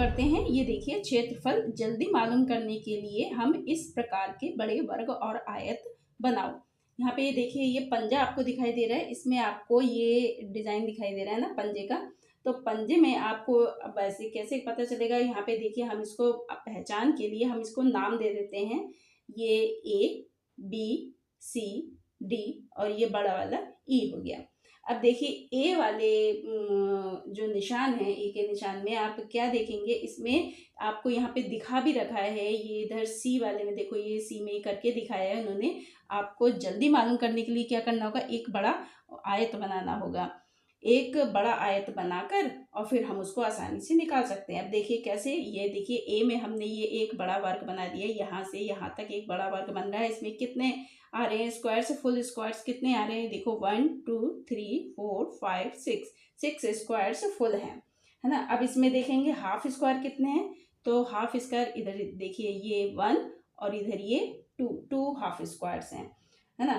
करते हैं। ये देखिए क्षेत्रफल जल्दी मालूम करने के लिए हम इस प्रकार के बड़े वर्ग और आयत बनाओ। यहाँ पे ये देखिए ये पंजा आपको दिखाई दे रहा है, इसमें आपको ये डिजाइन दिखाई दे रहा है ना पंजे का। तो पंजे में आपको अब ऐसे कैसे पता चलेगा, यहाँ पे देखिए हम इसको पहचान के लिए हम इसको नाम दे देते हैं। ये ए, बी, सी, डी और ये बड़ा वाला ई हो गया। अब देखिए ए वाले जो निशान है, ए के निशान में आप क्या देखेंगे, इसमें आपको यहाँ पे दिखा भी रखा है। ये इधर सी वाले में देखो, ये सी में करके दिखाया है उन्होंने। आपको जल्दी मालूम करने के लिए क्या करना होगा, एक बड़ा आयत बनाना होगा। एक बड़ा आयत बनाकर और फिर हम उसको आसानी से निकाल सकते हैं। अब देखिए कैसे, ये देखिए ए में हमने ये एक बड़ा वर्ग बना दिया, यहाँ से यहाँ तक एक बड़ा वर्ग बन रहा है। इसमें कितने आ रहे हैं स्क्वायर से, फुल स्क्वायर्स कितने आ रहे हैं, देखो 1 2 3 4 5 6 स्क्वायर्स फुल है ना। अब इसमें देखेंगे हाफ स्क्वायर कितने हैं, तो हाफ स्क्वायर इधर देखिए ये 1 और इधर ये 2 हाफ स्क्वायर्स हैं, है ना।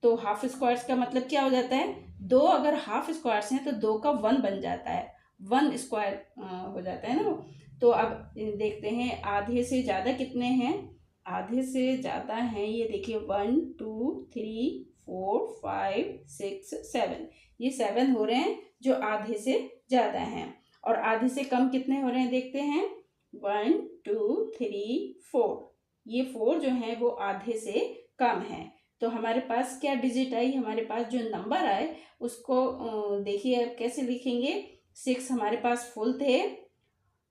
तो हाफ स्क्वायर्स का मतलब क्या हो जाता है, दो अगर हाफ स्क्वायर्स हैं तो दो का 1 बन जाता है, 1 स्क्वायर हो जाता है ना वो। तो अब देखते हैं आधे से ज़्यादा कितने हैं, आधे से ज़्यादा हैं ये देखिए 1 2 3 4 5 6 7, ये 7 हो रहे हैं जो आधे से ज़्यादा हैं। और आधे से कम कितने हो रहे हैं देखते हैं, 1 2 3 4, ये 4 जो हैं वो आधे से कम हैं। तो हमारे पास क्या डिजिट आई, हमारे पास जो नंबर आए उसको देखिए अब कैसे लिखेंगे। 6 हमारे पास फुल थे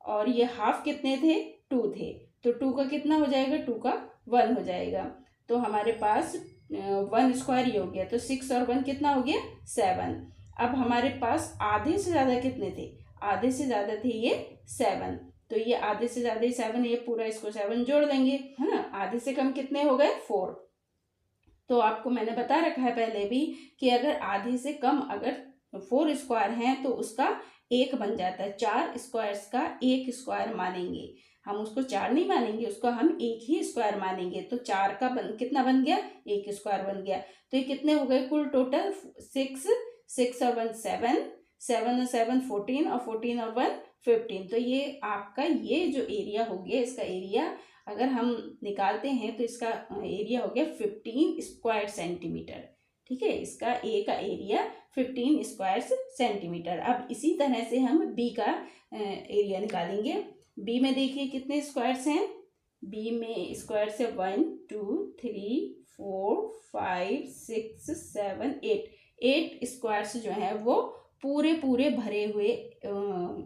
और ये हाफ कितने थे, 2 थे, तो 2 का कितना हो जाएगा, 2 का 1 हो जाएगा। तो हमारे पास 1 स्क्वायर ये हो गया, तो 6 और 1 कितना हो गया, 7। अब हमारे पास आधे से ज़्यादा कितने थे, आधे से ज़्यादा थे ये 7, तो ये आधे से ज़्यादा ही 7, ये पूरा इसको 7 जोड़ देंगे, है ना। आधे से कम कितने हो गए, 4। तो आपको मैंने बता रखा है पहले भी कि अगर आधे से कम अगर 4 स्क्वायर हैं तो उसका 1 बन जाता है। 4 स्क्वायर्स का 1 स्क्वायर मानेंगे हम, उसको 4 नहीं मानेंगे, उसको हम 1 ही स्क्वायर मानेंगे। तो 4 का कितना बन गया, 1 स्क्वायर बन गया। तो ये कितने हो गए कुल टोटल, 6 और 1 7, 7 और 7 14 और 14 और 1 15। तो ये आपका ये जो एरिया हो गया, इसका एरिया अगर हम निकालते हैं तो इसका एरिया हो गया 15 स्क्वायर सेंटीमीटर। ठीक है, इसका ए का एरिया 15 स्क्वायर सेंटीमीटर। अब इसी तरह से हम बी का एरिया निकालेंगे। बी में देखिए कितने स्क्वायर्स हैं, बी में स्क्वायर्स है 1 2 3 4 5 6 7 8 स्क्वायर्स जो है वो पूरे पूरे भरे हुए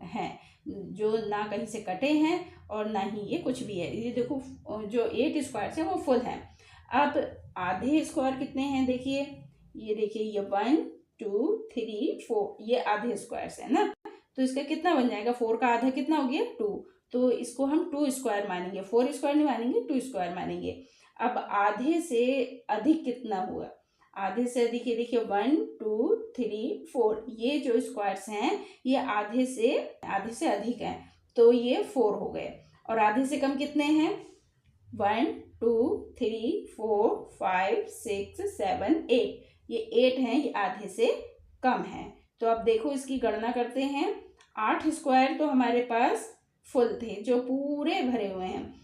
हैं, जो ना कहीं से कटे हैं और ना ही ये कुछ भी है। ये देखो जो 8 स्क्वायर्स हैं वो फुल हैं। अब आधे स्क्वायर कितने हैं देखिए, ये देखिए ये 1 2 3 4, ये आधे स्क्वायर्स है ना। तो इसका कितना बन जाएगा, 4 का आधा कितना हो गया, 2, तो इसको हम 2 स्क्वायर मानेंगे, 4 स्क्वायर नहीं मानेंगे, 2 स्क्वायर मानेंगे। अब आधे से अधिक कितना हुआ, आधे से अधिक ये देखिए 1 2 3 4, ये जो स्क्वायर्स हैं ये आधे से अधिक हैं, तो ये 4 हो गए। और आधे से कम कितने हैं, 1 2 3 4 5 6 7 8, ये 8 हैं, ये आधे से कम है। तो अब देखो इसकी गणना करते हैं। 8 स्क्वायर तो हमारे पास फुल थे जो पूरे भरे हुए हैं।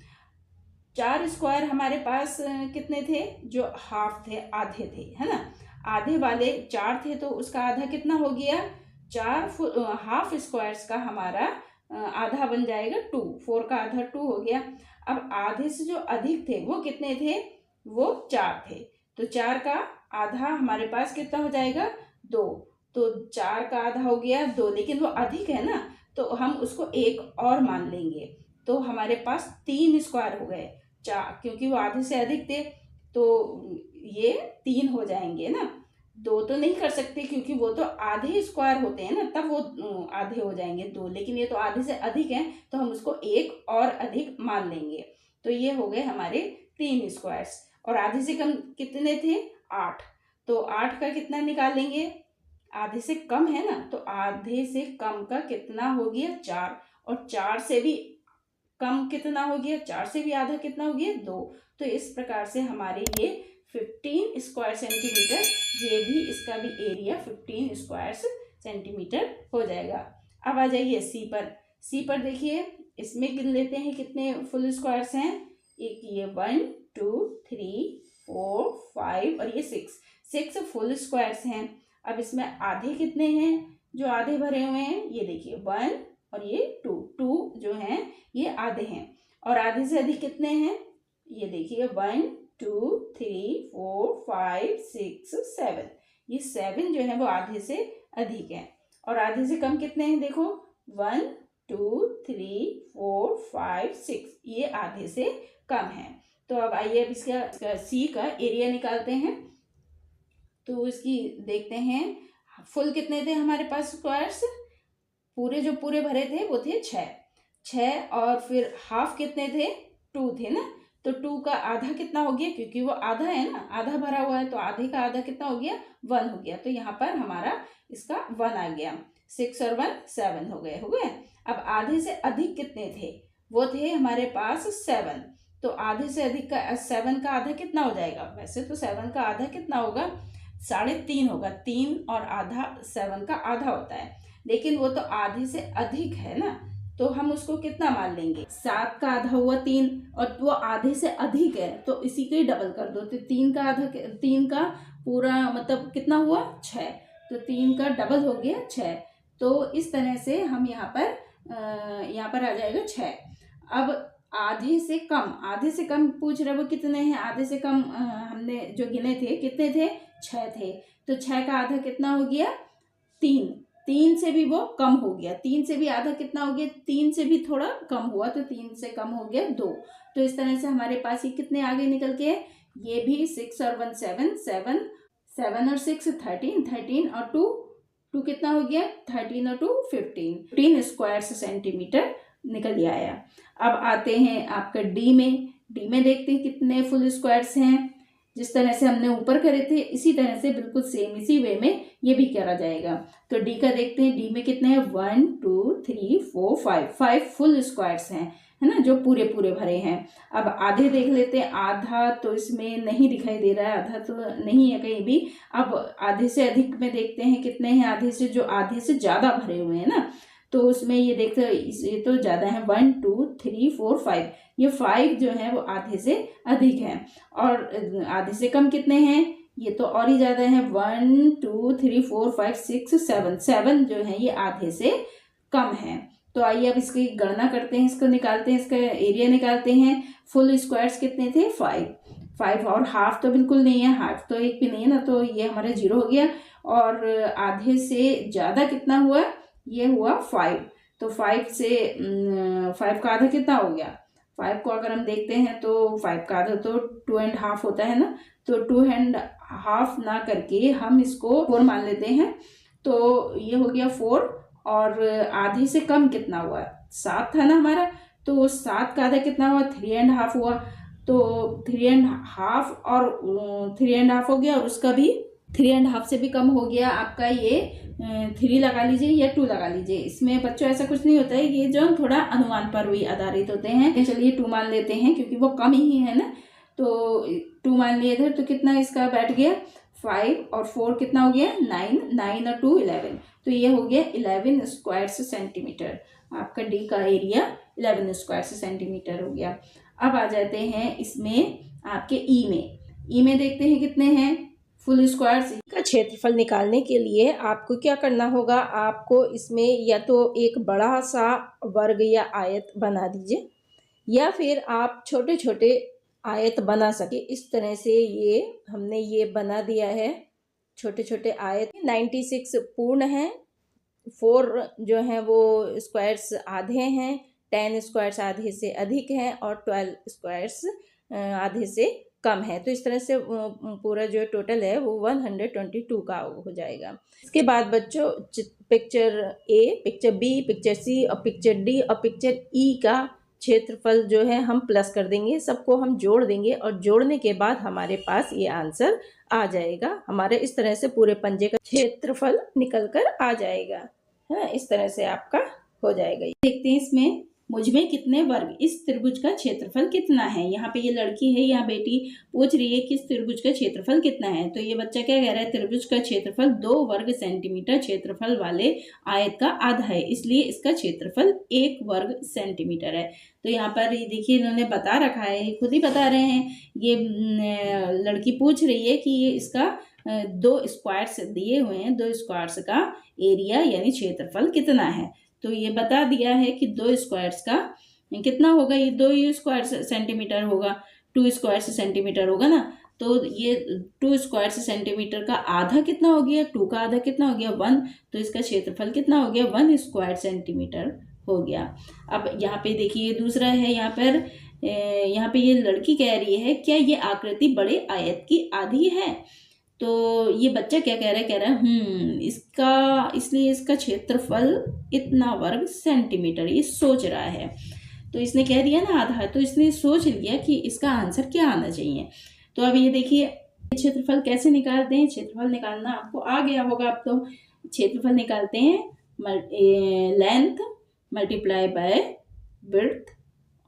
4 स्क्वायर हमारे पास कितने थे, जो हाफ थे, आधे थे, है ना। आधे वाले 4 थे तो उसका आधा कितना हो गया, 4 हाफ स्क्वायर्स का हमारा आधा बन जाएगा 2, 4 का आधा 2 हो गया। अब आधे से जो अधिक थे वो कितने थे, वो 4 थे, तो 4 का आधा हमारे पास कितना हो जाएगा, 2, तो 4 का आधा हो गया 2, लेकिन वो अधिक है ना तो हम उसको 1 और मान लेंगे, तो हमारे पास 3 स्क्वायर हो गए। 4 क्योंकि वो आधे से अधिक थे तो ये 3 हो जाएंगे ना, 2 तो नहीं कर सकते क्योंकि वो तो आधे स्क्वायर होते हैं ना, तब वो आधे हो जाएंगे 2, लेकिन ये तो आधे से अधिक हैं तो हम उसको 1 और अधिक मान लेंगे। तो ये हो गए हमारे 3 स्क्वायर्स। और आधे से कम कितने थे, 8, तो 8 का कितना निकालेंगे, आधे से कम है ना, तो आधे से कम का कितना हो गया, 4, और 4 से भी कम कितना हो गया, 4 से भी आधा कितना हो गया, 2। तो इस प्रकार से हमारे ये 15 स्क्वायर सेंटीमीटर, ये भी इसका भी एरिया 15 स्क्वायर सेंटीमीटर हो जाएगा। अब आ जाइए सी पर। सी पर देखिए इसमें गिन लेते हैं कितने फुल स्क्वायर्स हैं। एक ये 1 2 3 4 5 और ये 6 फुल स्क्वायर्स हैं। अब इसमें आधे कितने हैं जो आधे भरे हुए हैं, ये देखिए 1 और ये 2 जो हैं ये आधे हैं। और आधे से अधिक कितने हैं, ये देखिए 1 2 3 4 5 6 7, ये 7 जो है वो आधे से अधिक है। और आधे से कम कितने हैं, देखो 1 2 3 4 5 6, ये आधे से कम है। तो अब आइए अब इसका सी का एरिया निकालते हैं। तो इसकी देखते हैं फुल कितने थे हमारे पास स्क्वायर्स, पूरे जो पूरे भरे थे वो थे 6 और फिर हाफ कितने थे, 2 थे ना। तो 2 का आधा कितना हो गया, क्योंकि वो आधा है ना, आधा भरा हुआ है, तो आधे का आधा कितना हो गया, 1 हो गया। तो यहाँ पर हमारा इसका 1 आ गया। 6 और 1 7 हो गए। अब आधे से अधिक कितने थे, वो थे हमारे पास 7। तो आधे से अधिक का 7 का आधा कितना हो जाएगा, वैसे तो 7 का आधा कितना होगा, 3.5 होगा। 3 और आधा 7 का आधा होता है, लेकिन वो तो आधे से अधिक है ना, तो हम उसको कितना मान लेंगे, 7 का आधा हुआ 3 और वो आधे से अधिक है तो इसी को ही डबल कर दो। तो 3 का आधा, 3 का पूरा मतलब कितना हुआ 6, तो 3 का डबल हो गया 6। तो इस तरह से हम यहाँ पर आ जाएगा 6। अब आधे से कम पूछ रहे वो कितने हैं, आधे से कम हमने जो गिने थे कितने थे, 6 थे। तो 6 का आधा कितना हो गया, 3 से भी वो कम हो गया। 3 से भी आधा कितना हो गया, 3 से भी थोड़ा कम हुआ, तो 3 से कम हो गया 2। तो इस तरह से हमारे पास ये कितने आगे निकल के, ये भी 6 और 1 7 और 6 13 और 2 कितना हो गया, 13 और 2 15 स्क्वायर सेंटीमीटर निकल आया। अब आते हैं आपका डी में देखते हैं कितने फुल स्क्वायर्स हैं। जिस तरह से हमने ऊपर करे थे इसी तरह से बिल्कुल सेम इसी वे में ये भी करा जाएगा। तो डी का देखते हैं, डी में कितने हैं, 1 2 3 4 5 फुल स्क्वायर्स हैं, है ना, जो पूरे भरे हैं। अब आधे देख लेते हैं, आधा तो इसमें नहीं दिखाई दे रहा है, आधा तो नहीं है कहीं भी। अब आधे से अधिक में देखते हैं कितने हैं, आधे से ज़्यादा भरे हुए हैं ना, तो उसमें ये देखते हैं ये तो ज़्यादा है, 1 2 3 4 5, ये 5 जो है वो आधे से अधिक है। और आधे से कम कितने हैं, ये तो और ही ज़्यादा है, 1 2 3 4 5 6 7 जो है ये आधे से कम है। तो आइए अब इसकी गणना करते हैं, इसको निकालते हैं, इसका एरिया निकालते हैं। फुल स्क्वायर्स कितने थे, 5 और हाफ तो बिल्कुल नहीं है, हाफ तो एक भी नहीं है ना, तो ये हमारा 0 हो गया। और आधे से ज़्यादा कितना हुआ, ये हुआ 5। तो 5 का आधा कितना हो गया, 5 को अगर हम देखते हैं तो 5 का आधा तो 2.5 होता है ना, तो 2.5 ना करके हम इसको 4 मान लेते हैं। तो ये हो गया 4। और आधे से कम कितना हुआ, 7 था ना हमारा, तो 7 का आधा कितना हुआ, 3.5 हुआ। तो 3.5 और 3.5 हो गया, और उसका भी 3.5 से भी कम हो गया आपका ये 3 लगा लीजिए या 2 लगा लीजिए। इसमें बच्चों ऐसा कुछ नहीं होता है, ये जो थोड़ा अनुमान पर भी आधारित होते हैं। चलिए 2 मान लेते हैं क्योंकि वो कम ही है ना, तो 2 मान लिए इधर, तो कितना इसका बैठ गया 5 और 4 कितना हो गया 9 और 2 11। तो ये हो गया 11 स्क्वायर सेंटीमीटर। आपका डी का एरिया 11 स्क्वायर सेंटीमीटर हो गया। अब आ जाते हैं इसमें आपके ई में देखते हैं कितने हैं फुल स्क्वायर्स। का क्षेत्रफल निकालने के लिए आपको क्या करना होगा, आपको इसमें या तो एक बड़ा सा वर्ग या आयत बना दीजिए, या फिर आप छोटे छोटे आयत बना सके। इस तरह से ये हमने ये बना दिया है, छोटे छोटे आयत। 96 पूर्ण हैं, 4 जो हैं वो स्क्वायर्स आधे हैं, 10 स्क्वायर्स आधे से अधिक हैं, और 12 स्क्वायर्स आधे से कम है। तो इस तरह से पूरा जो टोटल है वो 122 का हो जाएगा। इसके बाद बच्चों पिक्चर ए, पिक्चर बी, पिक्चर सी और पिक्चर डी और पिक्चर ई का क्षेत्रफल जो है हम प्लस कर देंगे, सबको हम जोड़ देंगे, और जोड़ने के बाद हमारे पास ये आंसर आ जाएगा। हमारे इस तरह से पूरे पंजे का क्षेत्रफल निकल कर आ जाएगा, है इस तरह से आपका हो जाएगा। देखते हैं इसमें मुझ में कितने वर्ग, इस त्रिभुज का क्षेत्रफल कितना है। यहाँ पे ये लड़की है, यहाँ बेटी पूछ रही है कि इस त्रिभुज का क्षेत्रफल कितना है। तो ये बच्चा क्या कह रहा है, त्रिभुज का क्षेत्रफल 2 वर्ग सेंटीमीटर क्षेत्रफल वाले आयत का आधा है, इसलिए इसका क्षेत्रफल 1 वर्ग सेंटीमीटर है। तो यहाँ पर देखिए इन्होंने बता रखा है, खुद ही बता रहे हैं। ये लड़की पूछ रही है कि ये इसका 2 स्क्वायर्स दिए हुए हैं, 2 स्क्वायर्स का एरिया यानी क्षेत्रफल कितना है। तो ये बता दिया है कि 2 स्क्वायर्स का कितना होगा, ये 2 स्क्वायर सेंटीमीटर होगा, 2 स्क्वायर सेंटीमीटर होगा ना। तो ये 2 स्क्वायर सेंटीमीटर का आधा कितना हो गया, 2 का आधा कितना हो गया 1, तो इसका क्षेत्रफल कितना हो गया 1 स्क्वायर सेंटीमीटर हो गया। अब यहाँ पे देखिए दूसरा है, यहाँ पे ये लड़की कह रही है क्या ये आकृति बड़े आयत की आधी है। तो ये बच्चा क्या कह रहा है इसका, इसलिए इसका क्षेत्रफल इतना वर्ग सेंटीमीटर, ये सोच रहा है। तो इसने कह दिया ना आधा, तो इसने सोच लिया कि इसका आंसर क्या आना चाहिए। तो अब ये देखिए क्षेत्रफल कैसे निकालते हैं। क्षेत्रफल निकालना आपको आ गया होगा। अब तो क्षेत्रफल निकालते हैं लेंथ मल्टीप्लाई बाय विड्थ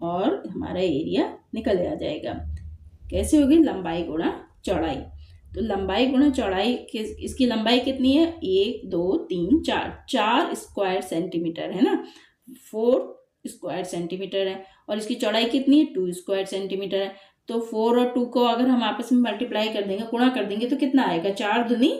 और हमारा एरिया निकल आ जाएगा। कैसे होगी, लंबाई गुणा चौड़ाई। तो लंबाई गुणा चौड़ाई, इसकी लंबाई कितनी है 1 2 3 4 स्क्वायर सेंटीमीटर है ना, 4 स्क्वायर सेंटीमीटर है। और इसकी चौड़ाई कितनी है 2 स्क्वायर सेंटीमीटर है। तो 4 और 2 को अगर हम आपस में मल्टीप्लाई कर देंगे, गुणा कर देंगे, तो कितना आएगा 4 दूनी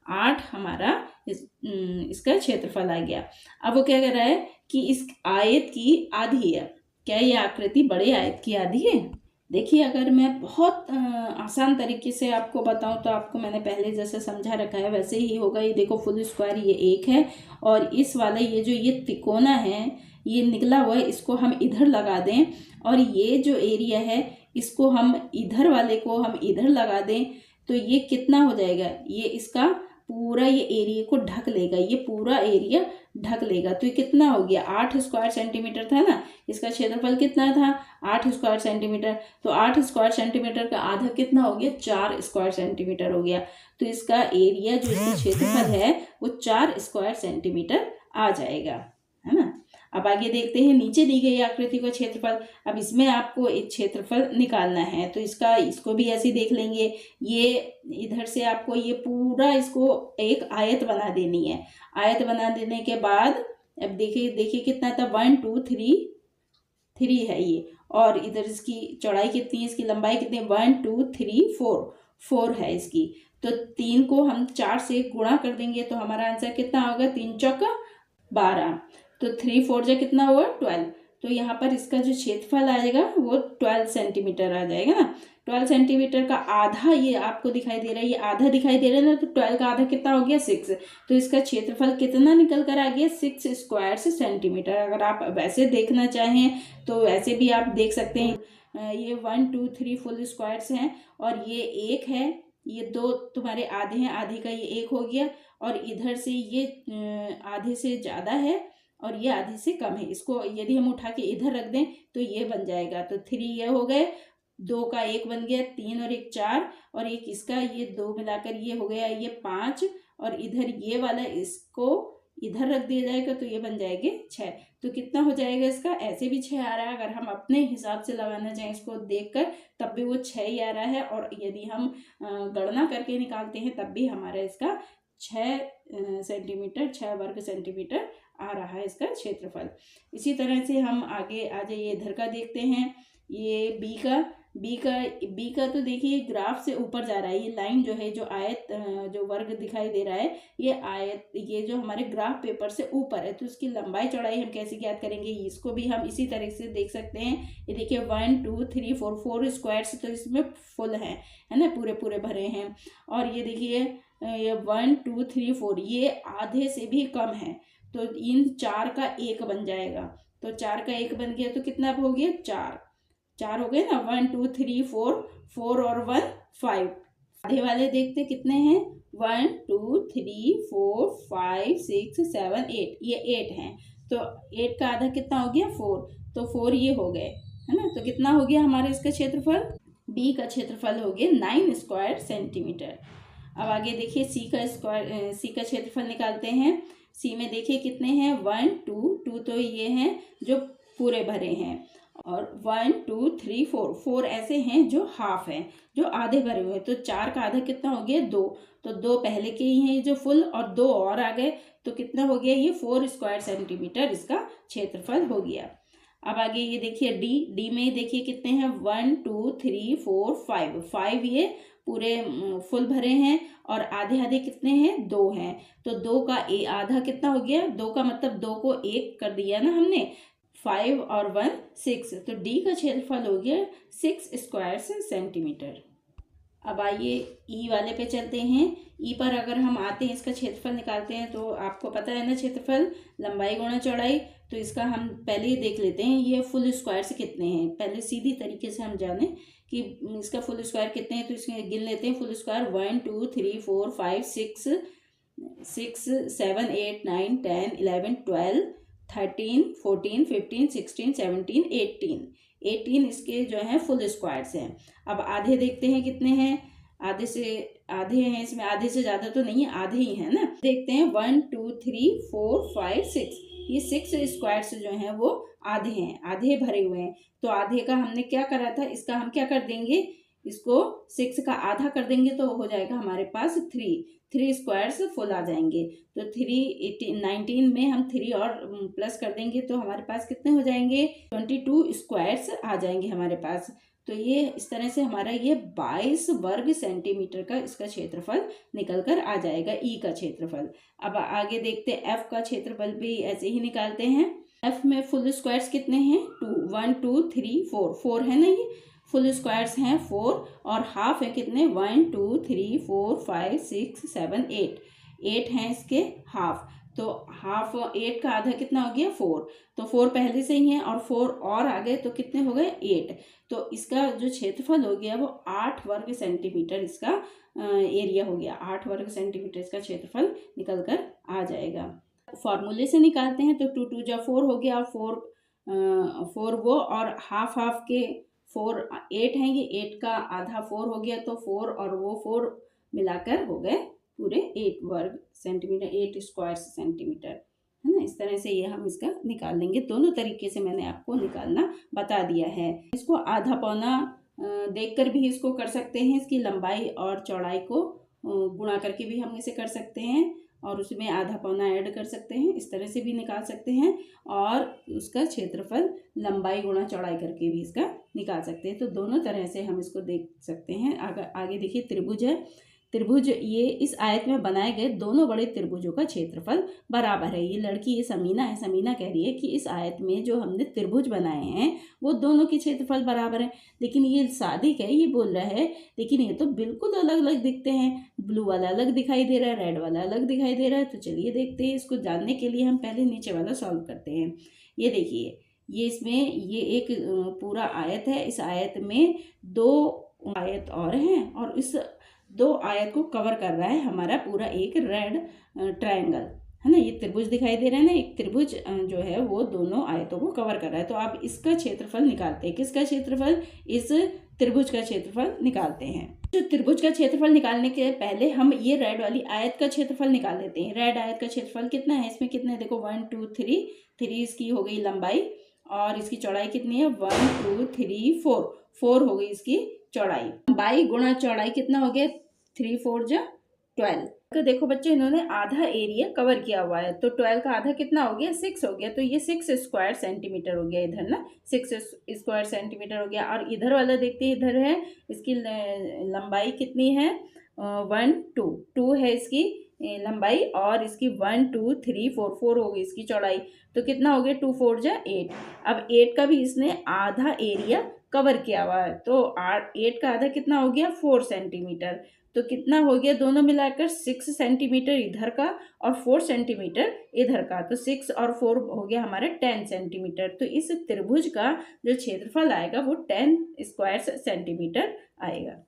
8 हमारा इसका क्षेत्रफल आ गया। अब वो क्या कह रहा है कि इस आयत की आधी है। क्या ये आकृति बड़े आयत की आधी है। देखिए अगर मैं बहुत आसान तरीके से आपको बताऊं तो आपको मैंने पहले जैसे समझा रखा है वैसे ही होगा। ये देखो फुल स्क्वायर ये 1 है, और इस वाले ये तिकोना है ये निकला हुआ है, इसको हम इधर लगा दें, और ये जो एरिया है इसको हम इधर वाले को हम इधर लगा दें, तो ये कितना हो जाएगा, ये इसका पूरा ये एरिया को ढक लेगा, ये पूरा एरिया ढक लेगा। तो ये कितना हो गया 8 स्क्वायर सेंटीमीटर था ना, इसका क्षेत्रफल कितना था 8 स्क्वायर सेंटीमीटर। तो 8 स्क्वायर सेंटीमीटर का आधा कितना हो गया 4 स्क्वायर सेंटीमीटर हो गया। तो इसका एरिया जो इसका क्षेत्रफल है वो 4 स्क्वायर सेंटीमीटर आ जाएगा, है ना। अब आगे देखते हैं नीचे दी गई आकृति का क्षेत्रफल। अब इसमें आपको एक क्षेत्रफल निकालना है, तो इसको भी ऐसे देख लेंगे। ये इधर से आपको ये पूरा इसको एक आयत बना देनी है। आयत बना देने के बाद अब देखिए कितना था 1 2 3 है ये, और इधर इसकी चौड़ाई कितनी है, इसकी लंबाई कितनी है 1 2 3 4 है इसकी। तो 3 को हम 4 से गुणा कर देंगे तो हमारा आंसर कितना होगा 3 चौका 12। तो 3 4 जा कितना हुआ 12। तो यहाँ पर इसका जो क्षेत्रफल आएगा वो 12 सेंटीमीटर आ जाएगा ना। 12 सेंटीमीटर का आधा ये आपको दिखाई दे रहा है, ये आधा दिखाई दे रहा है ना, तो 12 का आधा कितना हो गया 6। तो इसका क्षेत्रफल कितना निकल कर आ गया 6 स्क्वायर सेंटीमीटर। अगर आप वैसे देखना चाहें तो वैसे भी आप देख सकते हैं। ये 1 2 3 फुल स्क्वायर्स हैं, और ये 1 है, ये 2 तुम्हारे आधे हैं, आधे का ये 1 हो गया, और इधर से ये आधे से ज़्यादा है और ये आधे से कम है। इसको यदि हम उठा के इधर रख दें तो ये बन जाएगा। तो 3 ये हो गए, 2 का 1 बन गया, 3 और 1 4, और एक इसका ये 2 मिलाकर ये हो गया ये 5, और इधर ये वाला इसको इधर रख दिया जाएगा तो ये बन जाएंगे 6। तो कितना हो जाएगा इसका, ऐसे भी 6 आ रहा है। अगर हम अपने हिसाब से लगाना चाहें इसको देखकर तब भी वो 6 ही आ रहा है, और यदि हम गणना करके निकालते हैं तब भी हमारा इसका 6 सेंटीमीटर 6 वर्ग सेंटीमीटर आ रहा है इसका क्षेत्रफल। इसी तरह से हम आगे आ जाइए, इधर का देखते हैं। ये बी का तो देखिए ग्राफ से ऊपर जा रहा है। ये लाइन जो है, जो आयत जो वर्ग दिखाई दे रहा है, ये आयत ये जो हमारे ग्राफ पेपर से ऊपर है, तो इसकी लंबाई चौड़ाई हम कैसे ज्ञात करेंगे, इसको भी हम इसी तरह से देख सकते हैं। ये देखिए 1 2 3 4 स्क्वायर्स तो इसमें फुल है ना, पूरे भरे हैं। और ये देखिए ये 1 2 3 4 ये आधे से भी कम है, तो इन 4 का 1 बन जाएगा। तो 4 का 1 बन गया तो कितना हो गया 4 हो गए ना। 1 2 3 4 और 1 5। आधे वाले देखते कितने हैं 1 2 3 4 5 6 7 8, ये 8 हैं। तो 8 का आधा कितना हो गया 4, तो 4 ये हो गए, है ना। तो कितना हो गया हमारे इसका क्षेत्रफल, बी का क्षेत्रफल हो गया 9 स्क्वायर सेंटीमीटर। अब आगे देखिए सी का क्षेत्रफल निकालते हैं। सी में देखिए कितने हैं 1 2 2, तो ये हैं जो पूरे भरे हैं। और 1 2 3 4 4 ऐसे हैं जो हाफ हैं, जो आधे भरे हुए हैं। तो 4 का आधा कितना हो गया 2, तो 2 पहले के ही हैं जो फुल, और 2 और आ गए, तो कितना हो गया ये 4 स्क्वायर सेंटीमीटर इसका क्षेत्रफल हो गया। अब आगे ये देखिए डी में देखिए कितने हैं 1 2 3 4 5 5 ये पूरे फुल भरे हैं, और आधे आधे कितने हैं 2 हैं। तो 2 का आधा कितना हो गया 2 का मतलब 2 को 1 कर दिया ना हमने, 5 और 1 6, तो डी का क्षेत्रफल हो गया 6 स्क्वायर सेंटीमीटर। अब आइए ई वाले पे चलते हैं। ई पर अगर हम आते हैं इसका क्षेत्रफल निकालते हैं, तो आपको पता है ना क्षेत्रफल लंबाई गुणा चौड़ाई, तो इसका हम पहले ही देख लेते हैं ये फुल स्क्वायर से कितने हैं। पहले सीधी तरीके से हम जाने कि इसका फुल स्क्वायर कितने हैं, तो इसमें गिन लेते हैं फुल स्क्वायर 1 2 3 4 5 6 7 8 9 10 11 12 13 14 15 16 17 18 इसके जो हैं फुल स्क्वायर्स हैं। अब आधे देखते हैं कितने हैं, आधे हैं इसमें, आधे से ज़्यादा तो नहीं है, आधे ही है ना। देखते हैं 1 2 3 4 5 6, ये 6 स्क्वायर्स जो हैं वो आधे हैं, आधे भरे हुए हैं। तो आधे का हमने क्या करा था, इसका हम क्या कर देंगे, इसको 6 का आधा कर देंगे तो हो जाएगा हमारे पास 3 स्क्वायर्स फुल आ जाएंगे। तो 19 में हम 3 और प्लस कर देंगे तो हमारे पास कितने हो जाएंगे 22 स्क्वायर्स आ जाएंगे हमारे पास। तो ये इस तरह से हमारा ये 22 वर्ग सेंटीमीटर का इसका क्षेत्रफल निकल कर आ जाएगा, ई का क्षेत्रफल। अब आगे देखते हैं एफ का क्षेत्रफल भी ऐसे ही निकालते हैं। एफ में फुल स्क्वायर्स कितने हैं 1 2 3 4 है ना, ये फुल स्क्वायर्स हैं 4, और हाफ है कितने 1 2 3 4 5 6 7 8 हैं इसके हाफ। तो हाफ 8 का आधा कितना हो गया 4, तो 4 पहले से ही है और 4 और आ गए तो कितने हो गए 8। तो इसका जो क्षेत्रफल हो गया वो 8 वर्ग सेंटीमीटर इसका एरिया हो गया, 8 वर्ग सेंटीमीटर इसका क्षेत्रफल निकल कर आ जाएगा। फॉर्मूले से निकालते हैं तो 2 2 जा 4 हो गया, और 4 वो, और हाफ के 4 8 हैं, ये 8 का आधा 4 हो गया, तो 4 और वो 4 मिलाकर हो गए पूरे 8 वर्ग सेंटीमीटर, 8 स्क्वायर सेंटीमीटर, है ना। इस तरह से ये हम इसका निकाल लेंगे। दोनों तरीके से मैंने आपको निकालना बता दिया है। इसको आधा पौना देखकर भी इसको कर सकते हैं, इसकी लंबाई और चौड़ाई को गुणा करके भी हम इसे कर सकते हैं, और उसमें आधा पौना ऐड कर सकते हैं, इस तरह से भी निकाल सकते हैं, और उसका क्षेत्रफल लंबाई गुणा चौड़ाई करके भी इसका निकाल सकते हैं। तो दोनों तरह से हम इसको देख सकते हैं। आगे देखिए त्रिभुज है, त्रिभुज ये इस आयत में बनाए गए दोनों बड़े त्रिभुजों का क्षेत्रफल बराबर है। ये लड़की ये समीना है, समीना कह रही है कि इस आयत में जो हमने त्रिभुज बनाए हैं वो दोनों के क्षेत्रफल बराबर है। लेकिन ये सादिक है, ये बोल रहा है लेकिन ये तो बिल्कुल अलग अलग दिखते हैं, ब्लू वाला अलग दिखाई दे रहा है, रेड वाला अलग दिखाई दे रहा है। तो चलिए देखते हैं, इसको जानने के लिए हम पहले नीचे वाला सॉल्व करते हैं। ये देखिए, ये इसमें ये एक पूरा आयत है, इस आयत में 2 आयत और हैं, और इस 2 आयत को कवर कर रहा है हमारा पूरा एक रेड ट्रायंगल, है ना। ये त्रिभुज दिखाई दे रहा है ना, एक त्रिभुज जो है वो दोनों आयतों को कवर कर रहा है। तो आप इसका क्षेत्रफल निकालते हैं, किसका क्षेत्रफल, इस त्रिभुज का क्षेत्रफल निकालते हैं। जो त्रिभुज का क्षेत्रफल निकालने के पहले हम ये रेड वाली आयत का क्षेत्रफल निकाल लेते हैं। रेड आयत का क्षेत्रफल कितना है, इसमें कितने देखो 1 2 3 इसकी हो गई लंबाई, और इसकी चौड़ाई कितनी है 1 2 3 4 हो गई इसकी चौड़ाई। लंबाई गुणा चौड़ाई कितना हो गया 3 4 जा 12। तो देखो बच्चे, इन्होंने आधा एरिया कवर किया हुआ है, तो 12 का आधा कितना हो गया 6 हो गया, तो ये 6 स्क्वायर सेंटीमीटर हो गया इधर ना, 6 स्क्वायर सेंटीमीटर हो गया। और इधर वाला देखते हैं, इधर है इसकी लंबाई कितनी है 1 2 है इसकी लंबाई, और इसकी 1 2 3 4 हो गई इसकी चौड़ाई, तो कितना हो गया 2 4 जा 8। अब 8 का भी इसने आधा एरिया कवर किया हुआ है, तो 8 का आधा कितना हो गया 4 सेंटीमीटर, तो कितना हो गया दोनों मिलाकर 6 सेंटीमीटर इधर का और 4 सेंटीमीटर इधर का, तो 6 और 4 हो गया हमारे 10 सेंटीमीटर। तो इस त्रिभुज का जो क्षेत्रफल आएगा वो 10 स्क्वायर सेंटीमीटर आएगा।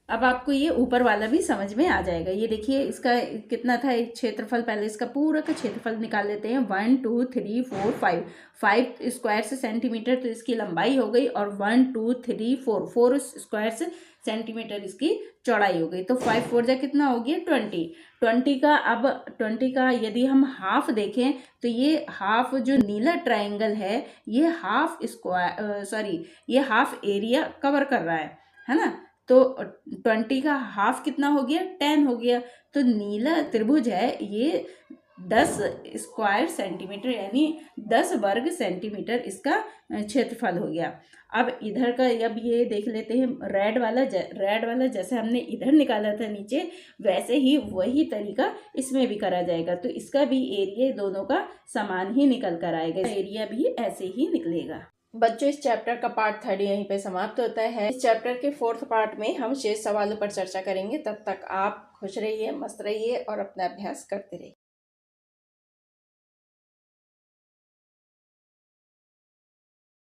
अब आपको ये ऊपर वाला भी समझ में आ जाएगा। ये देखिए इसका कितना था एक क्षेत्रफल, पहले इसका पूरा का क्षेत्रफल निकाल लेते हैं। 1 2 3 4 5, 5 स्क्वायर सेंटीमीटर तो इसकी लंबाई हो गई, और 1 2 3 4, 4 स्क्वायर सेंटीमीटर इसकी चौड़ाई हो गई। तो 5 4 जा कितना हो गया 20। 20 का अब 20 का यदि हम हाफ देखें तो ये हाफ जो नीला ट्राइंगल है ये हाफ स्क्वायर ये हाफ एरिया कवर कर रहा है ना। तो 20 का हाफ कितना हो गया 10 हो गया। तो नीला त्रिभुज है ये 10 स्क्वायर सेंटीमीटर यानी 10 वर्ग सेंटीमीटर इसका क्षेत्रफल हो गया। अब इधर का अब ये देख लेते हैं रेड वाला जैसे हमने इधर निकाला था नीचे, वैसे ही वही तरीका इसमें भी करा जाएगा। तो इसका भी एरिया दोनों का समान ही निकल कर आएगा, एरिया भी ऐसे ही निकलेगा। बच्चों इस चैप्टर का पार्ट 3 यहीं पे समाप्त होता है। इस चैप्टर के 4th पार्ट में हम शेष सवालों पर चर्चा करेंगे। तब तक आप खुश रहिए, मस्त रहिए और अपना अभ्यास करते रहिए।